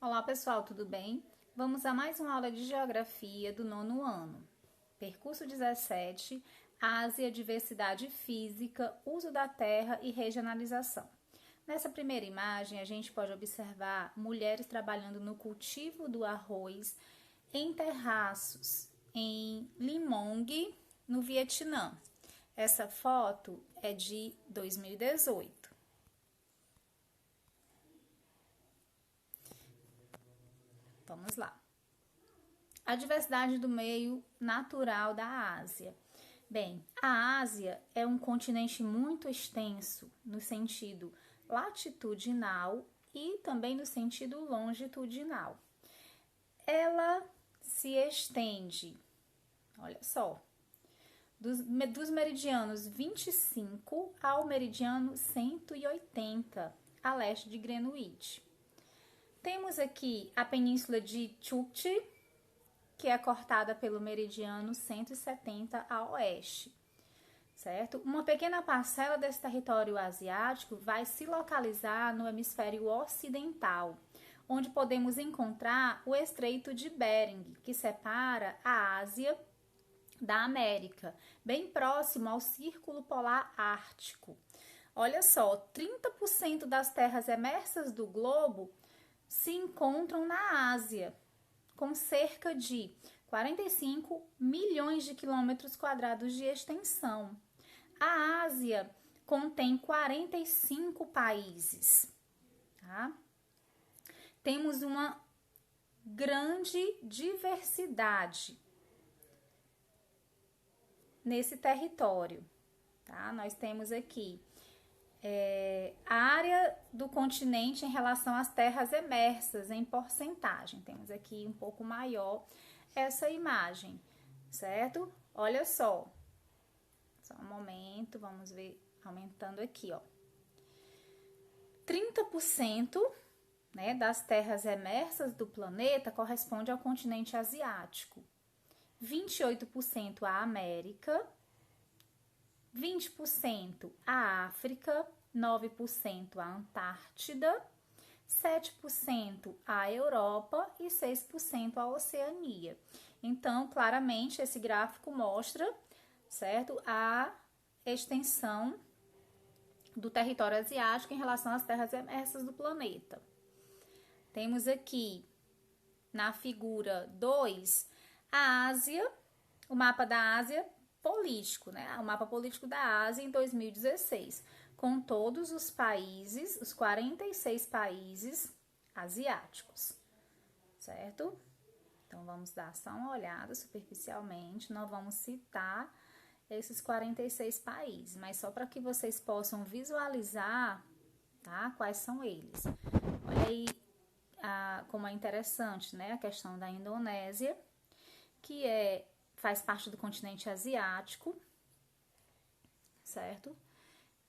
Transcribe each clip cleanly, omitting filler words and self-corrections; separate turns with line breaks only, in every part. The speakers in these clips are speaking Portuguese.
Olá pessoal, tudo bem? Vamos a mais uma aula de Geografia do nono ano. Percurso 17, Ásia, Diversidade Física, Uso da Terra e Regionalização. Nessa primeira imagem, a gente pode observar mulheres trabalhando no cultivo do arroz em terraços em Limong, no Vietnã. Essa foto é de 2018. Vamos lá. A diversidade do meio natural da Ásia. Bem, a Ásia é um continente muito extenso no sentido latitudinal e também no sentido longitudinal. Ela se estende, olha só, dos meridianos 25 ao meridiano 180, a leste de Greenwich. Temos aqui a península de Chukchi, que é cortada pelo meridiano 170 a oeste, certo? Uma pequena parcela desse território asiático vai se localizar no hemisfério ocidental, onde podemos encontrar o Estreito de Bering, que separa a Ásia da América, bem próximo ao Círculo Polar Ártico. Olha só, 30% das terras emersas do globo se encontram na Ásia, com cerca de 45 milhões de quilômetros quadrados de extensão. A Ásia contém 45 países, tá? Temos uma grande diversidade nesse território, tá? Nós temos aqui a área do continente em relação às terras emersas em porcentagem. Temos aqui um pouco maior essa imagem, certo? Olha só um momento, vamos ver, aumentando aqui, ó. 30%, né, das terras emersas do planeta corresponde ao continente asiático, 28% à América, 20% à África, 9% à Antártida, 7% à Europa e 6% à Oceania. Então, claramente, esse gráfico mostra, certo, a extensão do território asiático em relação às terras emersas do planeta. Temos aqui, na figura 2, a Ásia, o mapa da Ásia político, né? O mapa político da Ásia em 2016, com todos os países, os 46 países asiáticos, certo? Então, vamos dar só uma olhada superficialmente, não vamos citar esses 46 países, mas só para que vocês possam visualizar, tá? Quais são eles. Olha aí como é interessante, né? A questão da Indonésia, que faz parte do continente asiático, certo?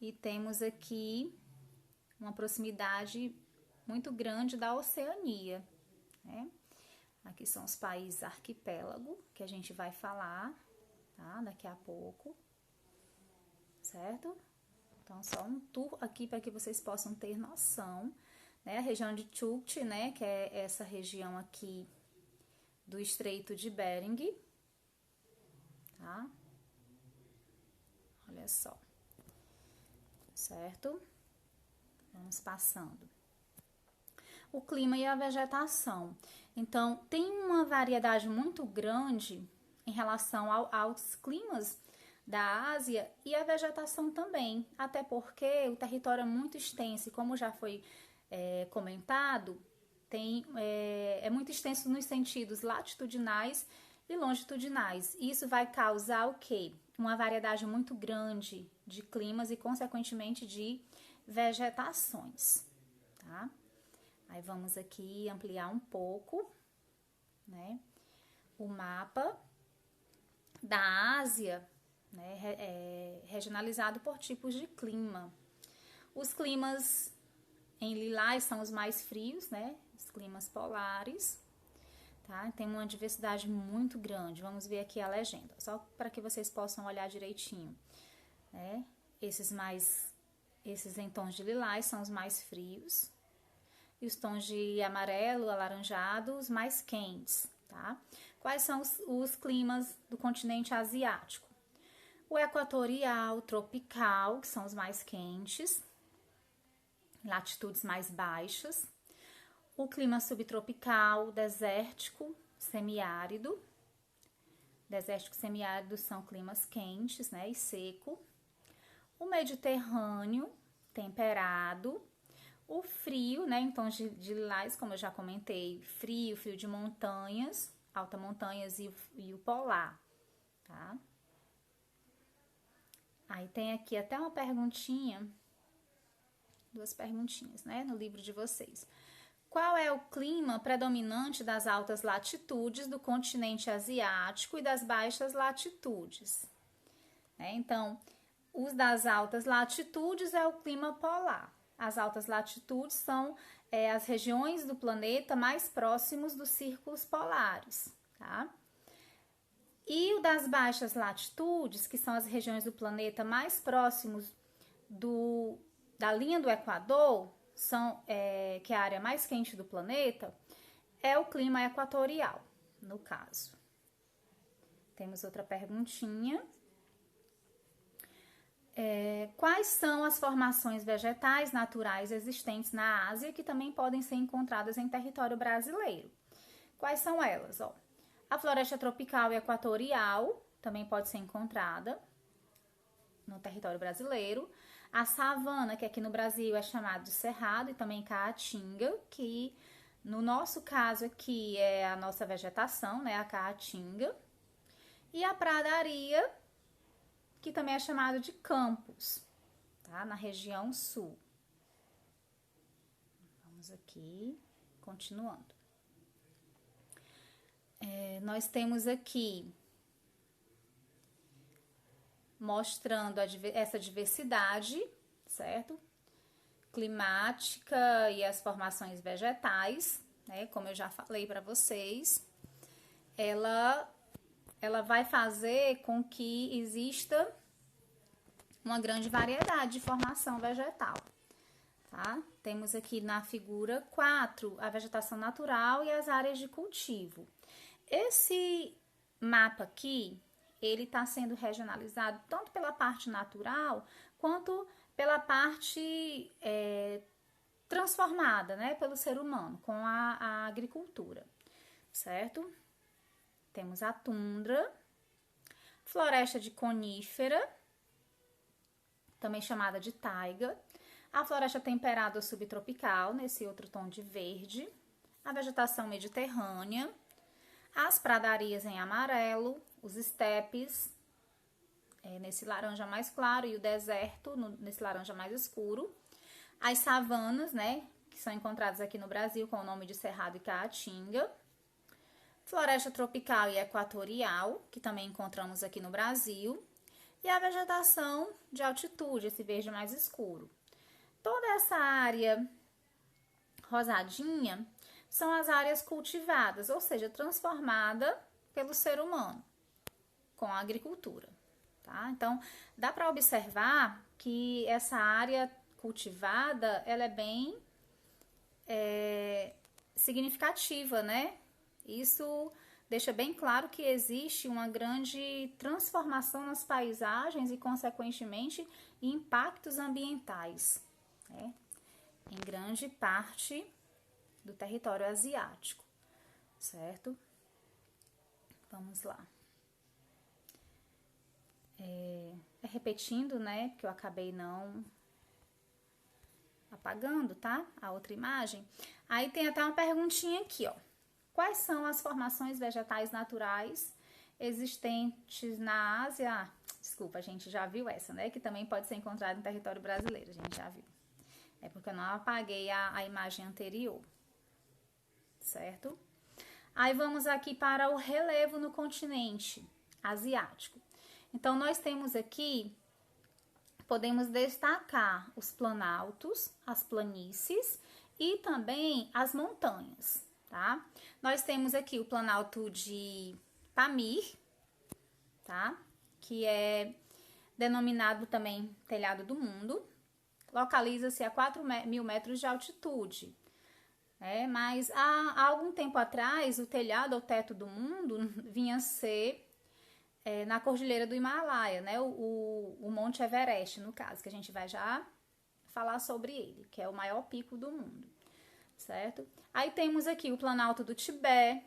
E temos aqui uma proximidade muito grande da Oceania, né? Aqui são os países arquipélago, que a gente vai falar, tá? Daqui a pouco, certo? Então, só um tour aqui para que vocês possam ter noção, né? A região de Chukchi, né? Que é essa região aqui do Estreito de Bering, tá? Olha só, certo? Vamos passando. O clima e a vegetação. Então, tem uma variedade muito grande em relação aos climas da Ásia e a vegetação também, até porque o território é muito extenso e como já foi comentado, é muito extenso nos sentidos latitudinais e longitudinais. Isso vai causar o quê? Uma variedade muito grande de climas e, consequentemente, de vegetações, tá? Aí vamos aqui ampliar um pouco, né? O mapa da Ásia, né? Regionalizado por tipos de clima. Os climas em lilás são os mais frios, né? Os climas polares. Tá? Tem uma diversidade muito grande. Vamos ver aqui a legenda, só para que vocês possam olhar direitinho, né? Esses em tons de lilás são os mais frios. e os tons de amarelo, alaranjado, os mais quentes, tá? Quais são os climas do continente asiático? O equatorial, tropical, que são os mais quentes, latitudes mais baixas. O clima subtropical, desértico, semiárido. Desértico e semiárido são climas quentes, né, e seco. O mediterrâneo, temperado. O frio, né, em tons de lilás, como eu já comentei, frio de montanhas, altas montanhas e o polar, tá? Aí tem aqui até uma perguntinha, duas perguntinhas, né, no livro de vocês. Qual é o clima predominante das altas latitudes do continente asiático e das baixas latitudes? Então, os das altas latitudes é o clima polar. As altas latitudes são as regiões do planeta mais próximos dos círculos polares, tá? E o das baixas latitudes, que são as regiões do planeta mais próximos da linha do Equador, que é a área mais quente do planeta, é o clima equatorial, no caso. Temos outra perguntinha. Quais são as formações vegetais naturais existentes na Ásia que também podem ser encontradas em território brasileiro? Quais são elas? A floresta tropical e equatorial também pode ser encontrada no território brasileiro. A savana, que aqui no Brasil é chamada de cerrado, e também caatinga, que no nosso caso aqui é a nossa vegetação, né, a caatinga. E a pradaria, que também é chamado de campos, tá, na região sul. Vamos aqui, continuando. Nós temos aqui mostrando essa diversidade, certo? Climática e as formações vegetais, né? Como eu já falei para vocês, ela vai fazer com que exista uma grande variedade de formação vegetal, tá? Temos aqui na figura 4 a vegetação natural e as áreas de cultivo. Esse mapa aqui, ele está sendo regionalizado tanto pela parte natural quanto pela parte transformada, né, pelo ser humano com a agricultura, certo? Temos a tundra, floresta de conífera, também chamada de taiga, a floresta temperada ou subtropical, nesse outro tom de verde, a vegetação mediterrânea, as pradarias em amarelo, os estepes, nesse laranja mais claro, e o deserto, nesse laranja mais escuro. As savanas, né, que são encontradas aqui no Brasil com o nome de cerrado e caatinga. Floresta tropical e equatorial, que também encontramos aqui no Brasil. E a vegetação de altitude, esse verde mais escuro. Toda essa área rosadinha são as áreas cultivadas, ou seja, transformada pelo ser humano com a agricultura, tá? Então, dá para observar que essa área cultivada, ela é bem significativa, né? Isso deixa bem claro que existe uma grande transformação nas paisagens e, consequentemente, impactos ambientais, né? Em grande parte do território asiático, certo? Vamos lá. Repetindo, né, porque eu acabei não apagando, tá? A outra imagem. Aí tem até uma perguntinha aqui, ó. Quais são as formações vegetais naturais existentes na Ásia? Desculpa, a gente já viu essa, né? Que também pode ser encontrada no território brasileiro, a gente já viu. É porque eu não apaguei a imagem anterior, certo? Aí vamos aqui para o relevo no continente asiático. Então, nós temos aqui, podemos destacar os planaltos, as planícies e também as montanhas, tá? Nós temos aqui o planalto de Pamir, tá? Que é denominado também telhado do mundo. Localiza-se a 4.000 metros de altitude. Mas há algum tempo atrás, o telhado ou teto do mundo vinha a ser na Cordilheira do Himalaia, né? O Monte Everest, no caso, que a gente vai já falar sobre ele, que é o maior pico do mundo, certo? Aí temos aqui o Planalto do Tibete,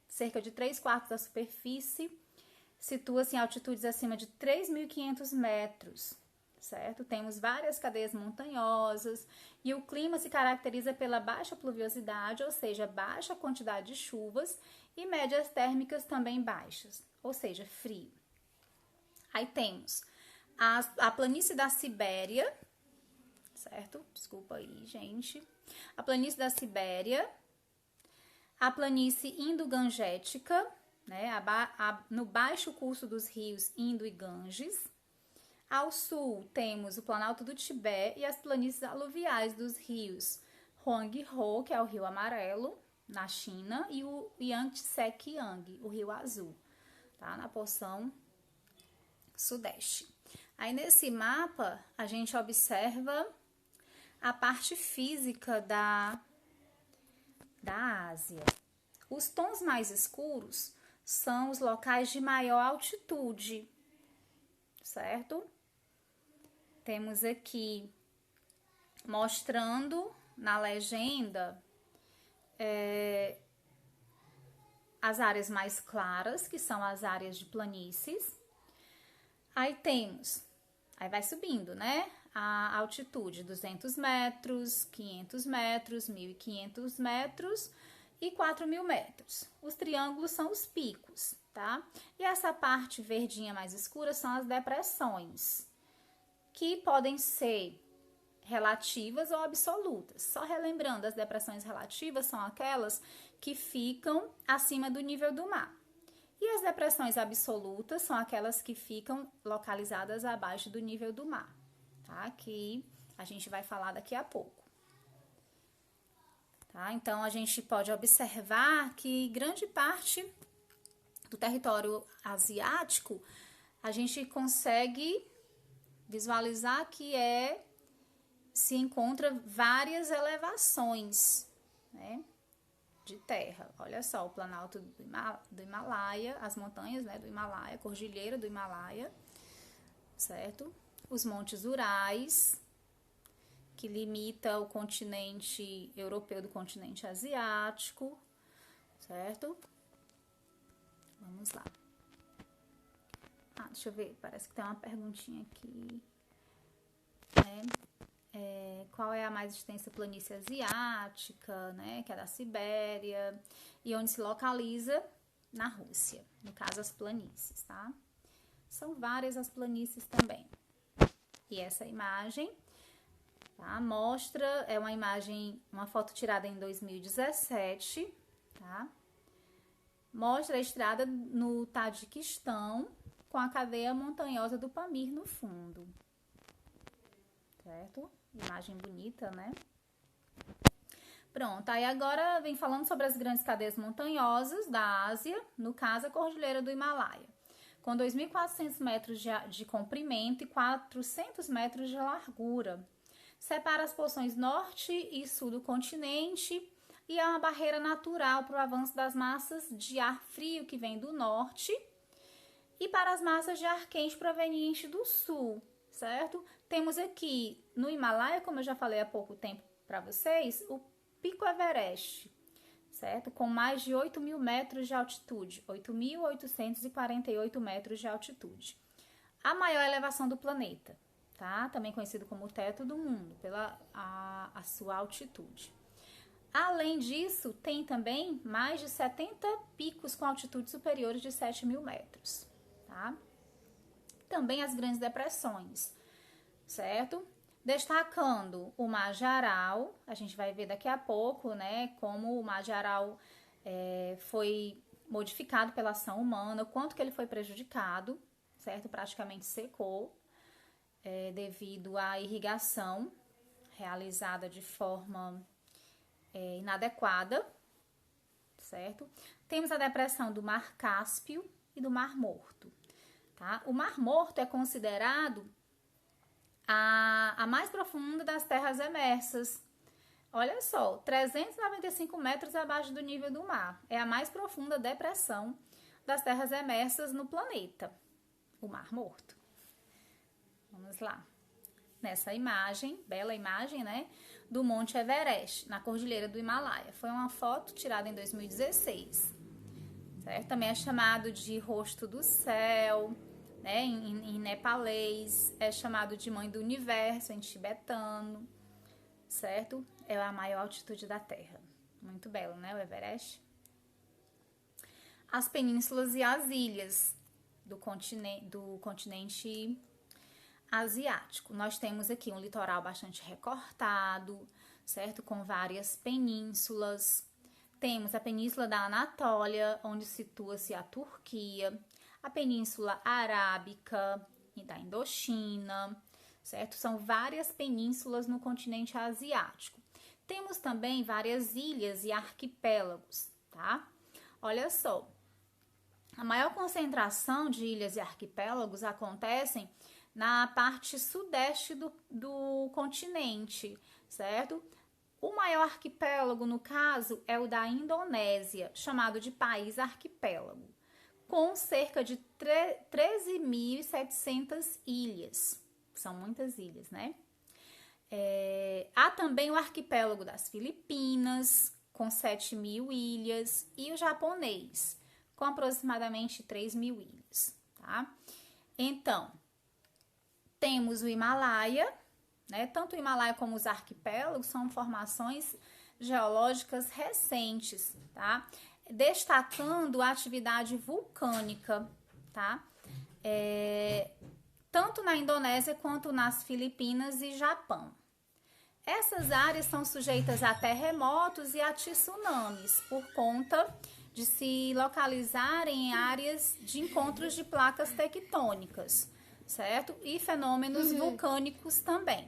cerca de 3/4 da superfície, situa-se em altitudes acima de 3.500 metros, certo? Temos várias cadeias montanhosas e o clima se caracteriza pela baixa pluviosidade, ou seja, baixa quantidade de chuvas e médias térmicas também baixas, ou seja, frio. Aí temos a planície da Sibéria, certo? Desculpa aí, gente. A planície da Sibéria, a planície indo-gangética, né? No baixo curso dos rios Indo e Ganges. Ao sul, temos o Planalto do Tibete e as planícies aluviais dos rios Huanghe, que é o Rio Amarelo, na China, e o Yangtze-Kiang, o Rio Azul, tá? Na porção sudeste. Aí, nesse mapa, a gente observa a parte física da Ásia. Os tons mais escuros são os locais de maior altitude, certo? Temos aqui mostrando na legenda as áreas mais claras, que são as áreas de planícies. Aí vai subindo, né? A altitude, 200 metros, 500 metros, 1.500 metros e 4.000 metros. Os triângulos são os picos, tá? E essa parte verdinha mais escura são as depressões, que podem ser relativas ou absolutas. Só relembrando, as depressões relativas são aquelas que ficam acima do nível do mar. E as depressões absolutas são aquelas que ficam localizadas abaixo do nível do mar, tá? Que a gente vai falar daqui a pouco. Tá? Então, a gente pode observar que grande parte do território asiático, a gente consegue visualizar que se encontra várias elevações, né, de terra. Olha só, o Planalto do Himalaia, as montanhas, né, do Himalaia, Cordilheira do Himalaia, certo? Os Montes Urais, que limita o continente europeu do continente asiático, certo? Vamos lá. Deixa eu ver, parece que tem uma perguntinha aqui, né? Qual é a mais extensa planície asiática, né? Que é da Sibéria, e onde se localiza na Rússia, no caso as planícies, tá? São várias as planícies também. E essa imagem, tá? Mostra, é uma imagem, uma foto tirada em 2017, tá? Mostra a estrada no Tajiquistão com a cadeia montanhosa do Pamir no fundo, certo? Imagem bonita, né? Pronto, aí agora vem falando sobre as grandes cadeias montanhosas da Ásia, no caso a Cordilheira do Himalaia, com 2.400 metros de comprimento e 400 metros de largura. Separa as porções norte e sul do continente e é uma barreira natural para o avanço das massas de ar frio que vem do norte e para as massas de ar quente provenientes do sul, certo? Temos aqui no Himalaia, como eu já falei há pouco tempo para vocês, o Pico Everest, certo? Com mais de 8.000 metros de altitude, 8.848 metros de altitude. A maior elevação do planeta, tá? Também conhecido como o teto do mundo, pela a sua altitude. Além disso, tem também mais de 70 picos com altitudes superiores de 7.000 metros, tá? Também as grandes depressões, certo? Destacando o Mar de Aral, a gente vai ver daqui a pouco, né, como o Mar de Aral foi modificado pela ação humana, o quanto que ele foi prejudicado, certo? Praticamente secou, devido à irrigação realizada de forma inadequada, certo? Temos a depressão do Mar Cáspio e do Mar Morto, tá? O Mar Morto é considerado a mais profunda das terras emersas, Olha só, 395 metros abaixo do nível do mar. É a mais profunda depressão das terras emersas no planeta, o Mar Morto. Vamos lá. Nessa imagem, bela imagem, né, do Monte Everest, na Cordilheira do Himalaia. Foi uma foto tirada em 2016, certo? Também é chamado de rosto do céu, né, em nepalês, é chamado de mãe do universo em tibetano, certo? É a maior altitude da Terra. Muito belo, né, o Everest? As penínsulas e as ilhas do continente asiático. Nós temos aqui um litoral bastante recortado, certo? Com várias penínsulas. Temos a Península da Anatólia, onde situa-se a Turquia, a Península Arábica e da Indochina, certo? São várias penínsulas no continente asiático. Temos também várias ilhas e arquipélagos, tá? Olha só, a maior concentração de ilhas e arquipélagos acontecem na parte sudeste do continente, certo? O maior arquipélago, no caso, é o da Indonésia, chamado de país arquipélago, com cerca de 13.700 ilhas. São muitas ilhas, né? Há também o arquipélago das Filipinas, com 7.000 ilhas, e o japonês, com aproximadamente 3.000 ilhas, tá? Então, temos o Himalaia, né? Tanto o Himalaia como os arquipélagos são formações geológicas recentes, tá? Destacando a atividade vulcânica, tá? Tanto na Indonésia quanto nas Filipinas e Japão. Essas áreas são sujeitas a terremotos e a tsunamis por conta de se localizarem em áreas de encontros de placas tectônicas, certo? E fenômenos vulcânicos também,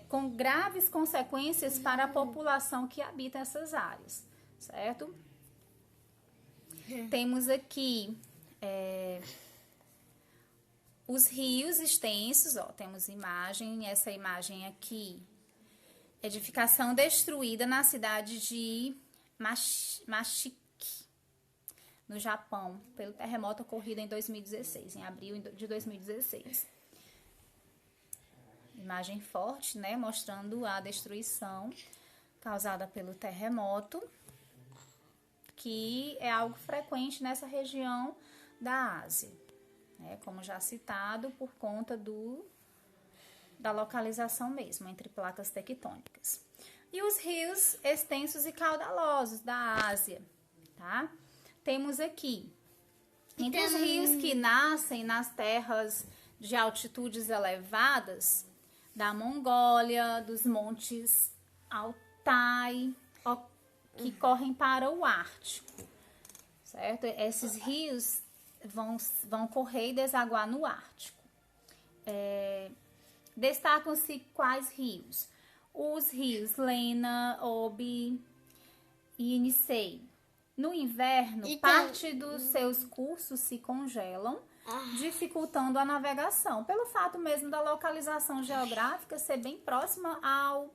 com graves consequências para a população que habita essas áreas, certo? Temos aqui os rios extensos, ó, temos imagem, essa imagem aqui, edificação destruída na cidade de Mashiki, no Japão, pelo terremoto ocorrido em 2016, em abril de 2016. Imagem forte, né, mostrando a destruição causada pelo terremoto, que é algo frequente nessa região da Ásia, né, como já citado, por conta da localização mesmo, entre placas tectônicas. E os rios extensos e caudalosos da Ásia, tá? Temos aqui, entre os rios que nascem nas terras de altitudes elevadas, da Mongólia, dos montes Altai, que correm para o Ártico, certo? Esses rios vão correr e desaguar no Ártico. Destacam-se quais rios? Os rios Lena, Obi e Yenisei. No inverno, parte dos seus cursos se congelam, dificultando a navegação, pelo fato mesmo da localização geográfica ser bem próxima ao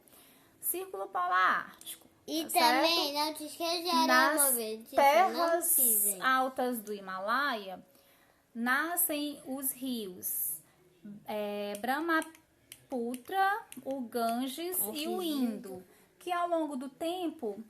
Círculo Polar Ártico.
E
tá
também, não te esqueçam,
nas terras altas do Himalaia, nascem os rios Brahmaputra, o Ganges e o Indo, que ao longo do tempo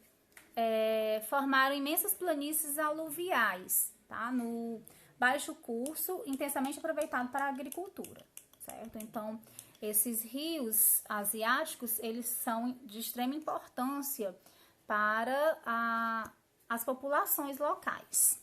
formaram imensas planícies aluviais, tá? No baixo curso, intensamente aproveitado para a agricultura, certo? Então, esses rios asiáticos, eles são de extrema importância para as populações locais.